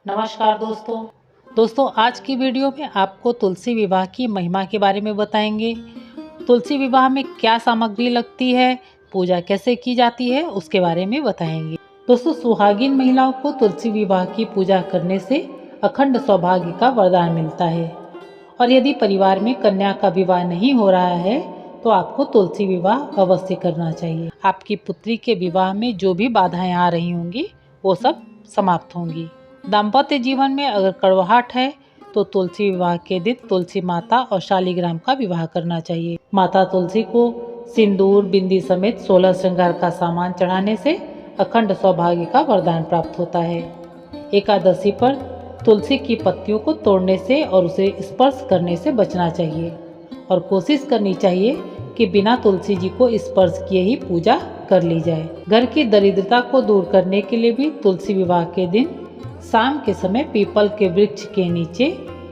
नमस्कार दोस्तों आज की वीडियो में आपको तुलसी विवाह की महिमा के बारे में बताएंगे। तुलसी विवाह में क्या सामग्री लगती है, पूजा कैसे की जाती है, उसके बारे में बताएंगे। दोस्तों, सुहागिन महिलाओं को तुलसी विवाह की पूजा करने से अखंड सौभाग्य का वरदान मिलता है और यदि परिवार में कन्या का विवाह नहीं हो रहा है तो आपको तुलसी विवाह अवश्य करना चाहिए। आपकी पुत्री के विवाह में जो भी बाधाएं आ रही होंगी वो सब समाप्त होंगी। दाम्पत्य जीवन में अगर कड़वाहट है तो तुलसी विवाह के दिन तुलसी माता और शालिग्राम का विवाह करना चाहिए। माता तुलसी को सिंदूर, बिंदी समेत 16 श्रृंगार का सामान चढ़ाने से अखंड सौभाग्य का वरदान प्राप्त होता है। एकादशी पर तुलसी की पत्तियों को तोड़ने से और उसे स्पर्श करने से बचना चाहिए और कोशिश करनी चाहिए कि बिना तुलसी जी को स्पर्श किए ही पूजा कर ली जाए। घर की दरिद्रता को दूर करने के लिए भी तुलसी विवाह के दिन शाम के समय पीपल के वृक्ष के नीचे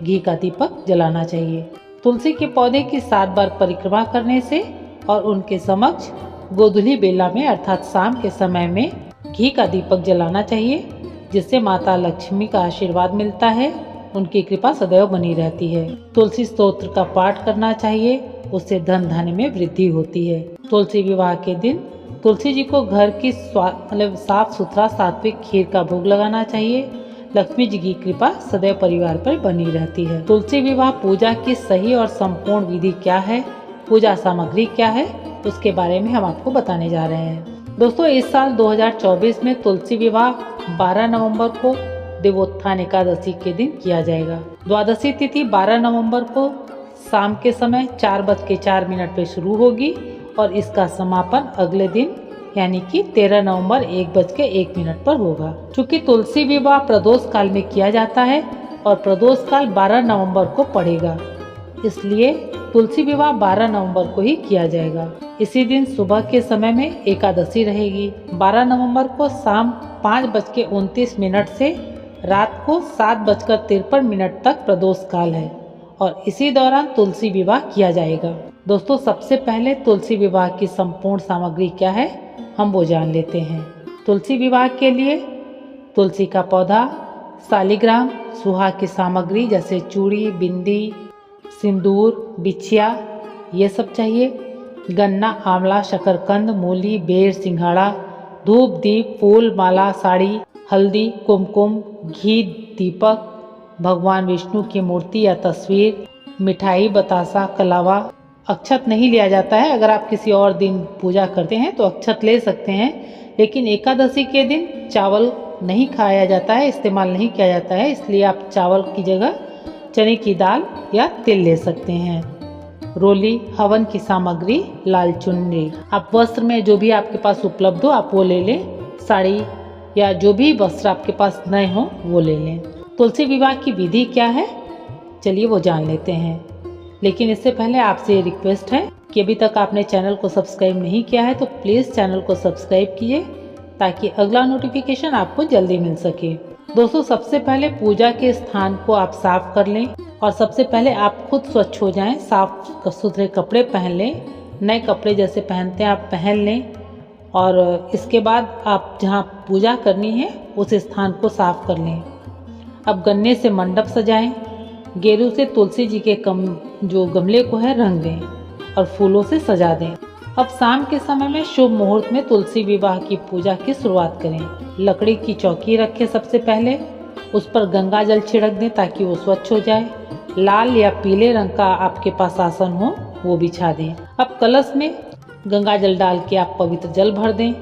घी का दीपक जलाना चाहिए। तुलसी के पौधे की 7 बार परिक्रमा करने से और उनके समक्ष गोधूली बेला में अर्थात शाम के समय में घी का दीपक जलाना चाहिए, जिससे माता लक्ष्मी का आशीर्वाद मिलता है, उनकी कृपा सदैव बनी रहती है। तुलसी स्तोत्र का पाठ करना चाहिए, उससे धन धान्य में वृद्धि होती है। तुलसी विवाह के दिन तुलसी जी को घर की साफ सुथरा सात्विक खीर का भोग लगाना चाहिए। लक्ष्मी जी की कृपा सदैव परिवार पर बनी रहती है। तुलसी विवाह पूजा की सही और संपूर्ण विधि क्या है, पूजा सामग्री क्या है, उसके बारे में हम आपको बताने जा रहे हैं। दोस्तों, इस साल 2024 में तुलसी विवाह 12 नवंबर को देवोत्थान एकादशी के दिन किया जाएगा। द्वादशी तिथि 12 नवंबर को शाम के समय 4:04 पे शुरू होगी और इसका समापन अगले दिन यानी कि 13 नवंबर 1:01 पर होगा। चूँकि तुलसी विवाह प्रदोष काल में किया जाता है और प्रदोष काल 12 नवंबर को पड़ेगा, इसलिए तुलसी विवाह 12 नवंबर को ही किया जाएगा। इसी दिन सुबह के समय में एकादशी रहेगी। 12 नवंबर को शाम 5:29 से रात को 7:53 तक प्रदोष काल है और इसी दौरान तुलसी विवाह किया जाएगा। दोस्तों, सबसे पहले तुलसी विवाह की संपूर्ण सामग्री क्या है हम वो जान लेते हैं। तुलसी विवाह के लिए तुलसी का पौधा, शालिग्राम, सुहाग की सामग्री जैसे चूड़ी, बिंदी, सिंदूर, बिछिया ये सब चाहिए। गन्ना, आंवला, शकरकंद, मूली, बेर, सिंघाड़ा, धूप, दीप, फूल, माला, साड़ी, हल्दी, कुमकुम, घी, दीपक, भगवान विष्णु की मूर्ति या तस्वीर, मिठाई, बतासा, कलावा। अक्षत नहीं लिया जाता है। अगर आप किसी और दिन पूजा करते हैं तो अक्षत ले सकते हैं, लेकिन एकादशी के दिन चावल नहीं खाया जाता है, इस्तेमाल नहीं किया जाता है, इसलिए आप चावल की जगह चने की दाल या तिल ले सकते हैं। रोली, हवन की सामग्री, लाल चुनरी। आप वस्त्र में जो भी आपके पास उपलब्ध हो आप वो ले लें। साड़ी या जो भी वस्त्र आपके पास नए हो वो ले लें। तुलसी विवाह की विधि क्या है, चलिए वो जान लेते हैं। लेकिन इससे पहले आपसे ये रिक्वेस्ट है कि अभी तक आपने चैनल को सब्सक्राइब नहीं किया है तो प्लीज़ चैनल को सब्सक्राइब कीजिए ताकि अगला नोटिफिकेशन आपको जल्दी मिल सके। दोस्तों, सबसे पहले पूजा के स्थान को आप साफ कर लें और सबसे पहले आप खुद स्वच्छ हो जाएं। साफ सुथरे कपड़े पहन लें, नए कपड़े जैसे पहनते हैं आप पहन लें और इसके बाद आप जहाँ पूजा करनी है उस स्थान को साफ कर लें। अब गन्ने से मंडप सजाएं, गेरू से तुलसी जी के जो गमले को है रंग दें और फूलों से सजा दें। अब शाम के समय में शुभ मुहूर्त में तुलसी विवाह की पूजा की शुरुआत करें। लकड़ी की चौकी रखें, सबसे पहले उस पर गंगा जल छिड़क दें ताकि वो स्वच्छ हो जाए। लाल या पीले रंग का आपके पास आसन हो वो बिछा दें। अब कलश में गंगा जल डाल के आप पवित्र जल भर दें।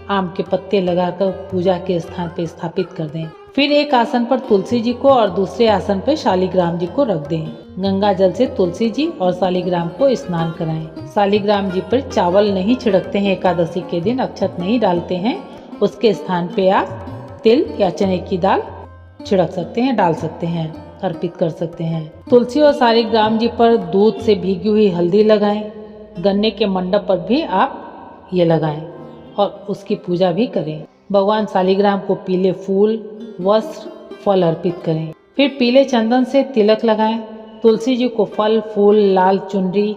आम के पत्ते लगाकर पूजा के स्थान पर स्थापित कर दें। फिर एक आसन पर तुलसी जी को और दूसरे आसन पर शालिग्राम जी को रख दें। गंगा जल से तुलसी जी और शालिग्राम को स्नान कराएं। शालिग्राम जी पर चावल नहीं छिड़कते हैं, एकादशी के दिन अक्षत नहीं डालते हैं, उसके स्थान पे आप तिल या चने की दाल छिड़क सकते हैं, डाल सकते हैं, अर्पित कर सकते हैं। तुलसी और शालिग्राम जी पर दूध से भीगी हुई हल्दी लगाएं। गन्ने के मंडप पर भी आप ये लगाएं और उसकी पूजा भी करें। भगवान शालिग्राम को पीले फूल, वस्त्र, फल अर्पित करें। फिर पीले चंदन से तिलक लगाएं। तुलसी जी को फल, फूल, लाल चुनरी,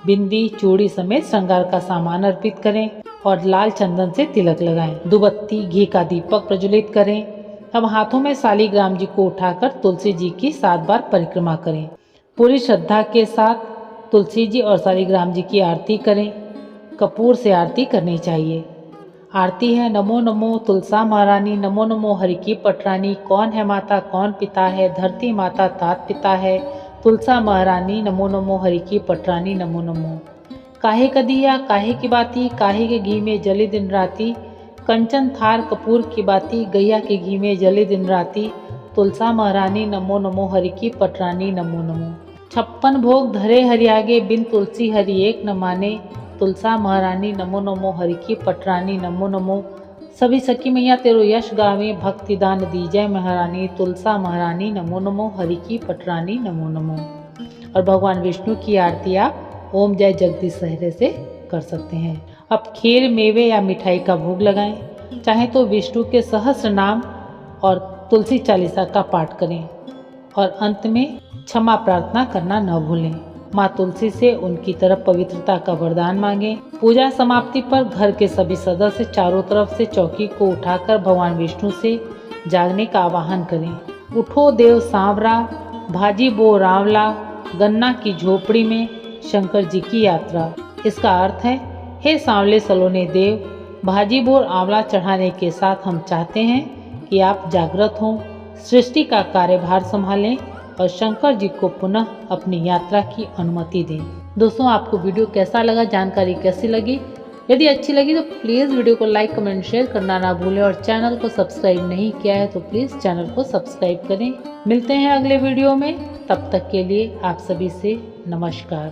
बिंदी, चूड़ी समेत श्रृंगार का सामान अर्पित करें और लाल चंदन से तिलक लगाएं। दुबत्ती, घी का दीपक प्रज्वलित करें। अब हाथों में शालिग्राम जी को उठाकर तुलसी जी की 7 बार परिक्रमा करें। पूरी श्रद्धा के साथ तुलसी जी और शालिग्राम जी की आरती करें। कपूर से आरती करनी चाहिए। आरती है नमो नमो तुलसा महारानी, नमो नमो हरि की पटरानी, कौन है माता कौन पिता है, धरती माता तात पिता है, तुलसा महारानी नमो नमो हरि की पटरानी नमो नमो। काहे का दिया काहे की बाती, काहे के घी में जले दिन राती, कंचन थार कपूर की बाती, गैया के घी में जले दिन राती, तुलसा महारानी नमो नमो हरि की पटरानी नमो नमो। 56 भोग धरे हरि आगे, बिन तुलसी हरि एक न माने, तुलसा महारानी नमो नमो हरि की पटरानी नमो नमो। सभी सखी मैया तेरो यश गावे, भक्ति दान दी जय महारानी, तुलसा महारानी नमो नमो हरि की पटरानी नमो नमो। और भगवान विष्णु की आरती आप ओम जय जगदीश सहरे से कर सकते हैं। अब खीर मेवे या मिठाई का भोग लगाएं। चाहे तो विष्णु के सहस्र नाम और तुलसी चालीसा का पाठ करें और अंत में क्षमा प्रार्थना करना न भूलें। माँ तुलसी से उनकी तरफ पवित्रता का वरदान मांगें। पूजा समाप्ति पर घर के सभी सदस्य चारों तरफ से चौकी को उठाकर भगवान विष्णु से जागने का आवाहन करें। उठो देव सांवरा, भाजी बो रावला, गन्ना की झोपड़ी में शंकर जी की यात्रा। इसका अर्थ है, हे सांवले सलोने देव, भाजी बोर आंवला चढ़ाने के साथ हम चाहते हैं कि आप जागृत हों, सृष्टि का कार्यभार संभालें और शंकर जी को पुनः अपनी यात्रा की अनुमति दें। दोस्तों, आपको वीडियो कैसा लगा, जानकारी कैसी लगी? यदि अच्छी लगी तो प्लीज़ वीडियो को लाइक कमेंट शेयर करना ना भूलें और चैनल को सब्सक्राइब नहीं किया है तो प्लीज़ चैनल को सब्सक्राइब करें। मिलते हैं अगले वीडियो में, तब तक के लिए आप सभी से नमस्कार।